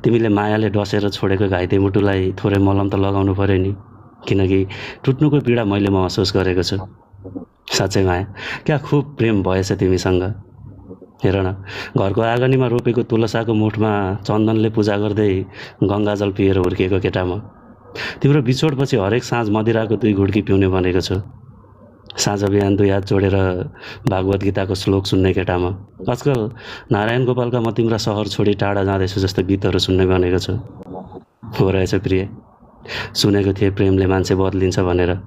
तिमीले मायाले डसेर छोडेको घाइते मुटुलाई थोरै मलम त लगाउनु पर्यो नि, किनकि टुट्नुको पीडा मैले महसुस गरेको छु। साँच्चै माया, क्या खुब प्रेम भएछ तिमीसँग। हेर न, घरको आँगनीमा रोपेको तुलसाको मुठमा चन्दनले पूजा गर्दै गङ्गाजल पिएर हुर्किएको केटा म। तिम्रो बिछोडपछि हरेक साँझ मदिराको 2 घुड्की पिउने बनेको छु। साँझ बिहान 2 हात जोडेर भागवत गीताको श्लोक सुन्ने केटा म। आजकल नारायण गोपालका म तिम्रा सहर छोडी टाढा जाँदैछु जस्तो गीतहरू सुन्ने बनेको छु। हो रहेछ प्रिय, सुनेको थिएँ प्रेमले मान्छे बदलिन्छ भनेर।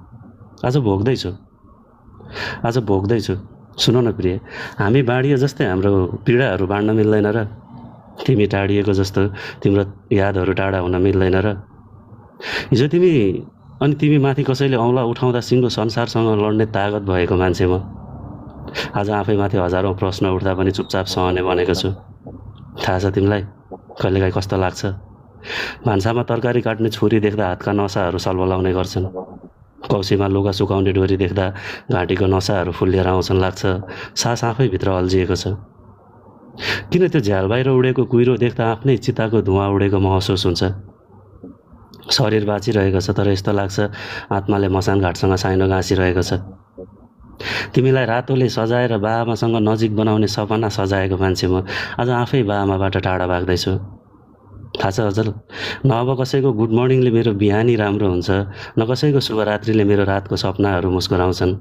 आज भोग्दैछु। सुन न प्रिय, हामी बाँडिए जस्तै हाम्रो पीडाहरू बाँड्न मिल्दैन र? तिमी टाढिएको जस्तो तिम्रो यादहरू टाढा हुन मिल्दैन र? हिजो तिमी माथि कसैले औँला उठाउँदा सिङ्गो संसारसँग लड्ने तागत भएको मान्छे म। आज आफैमाथि हजारौँ प्रश्न उठ्दा पनि चुपचाप सहने बनेको छु। थाहा छ तिमीलाई कहिलेकाहीँ कस्तो लाग्छ? भान्सामा तरकारी काट्ने छुरी देख्दा हातका नसाहरू सल्बलाउने गर्छन्। कौसीमा लुगा सुकाउने डोरी देख्दा घाँटीको नसाहरू फुल्लिएर आउँछन् लाग्छ सास आफैभित्र अल्झिएको छ। किन त्यो झ्याल बाहिर उडेको कुहिरो देख्दा आफ्नै चिताको धुवा उडेको महसुस हुन्छ। शरीर बाँचिरहेको छ तर यस्तो लाग्छ आत्माले मसान घाटसँग साइनो गाँसिरहेको छ। तिमीलाई रातोले सजाएर बाआमासँग नजिक बनाउने सपना सजाएको मान्छे म आज आफै बाआमाबाट टाढा भाग्दैछु। थाहा छ अचल, न अब कसैको गुड मर्निङले मेरो बिहानी राम्रो हुन्छ, न कसैको शुभरात्रिले मेरो रातको सपनाहरू मुस्कुराउँछन्।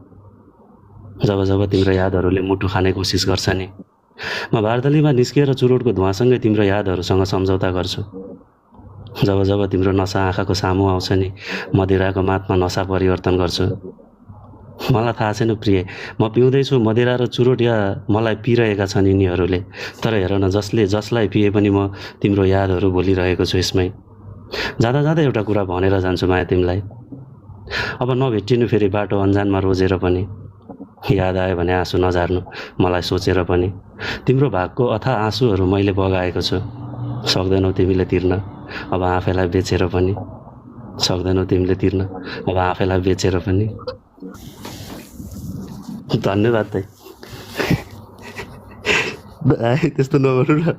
जब तिम्रो यादहरूले मुटु खाने कोसिस गर्छ नि, म बार्दलीमा निस्किएर चुरोटको धुवासँगै तिम्रो यादहरूसँग सम्झौता गर्छु। जब तिम्रो नसा आँखाको सामु आउँछ नि, मदिराको मातमा नसा परिवर्तन गर्छु। मलाई थाहा छैन प्रिय, म पिउँदैछु मदिरा र चुरोट या मलाई पिइरहेका छन् यिनीहरूले। तर हेर न, जसलाई पिए पनि म तिम्रो यादहरू भुलिरहेको छु यसमै। जाँदा एउटा कुरा भनेर जान्छु माया तिमीलाई, अब नभेटिनु फेरि बाटो अन्जानमा रोजेर पनि। याद आयो भने आँसु नझार्नु मलाई सोचेर पनि। तिम्रो भागको अथाह आँसुहरू मैले बगाएको छु, सक्दैनौ तिमीले तिर्न अब आफैलाई बेचेर पनि। धन्यवाद दाइ। त्यस्तो नगर्नु न।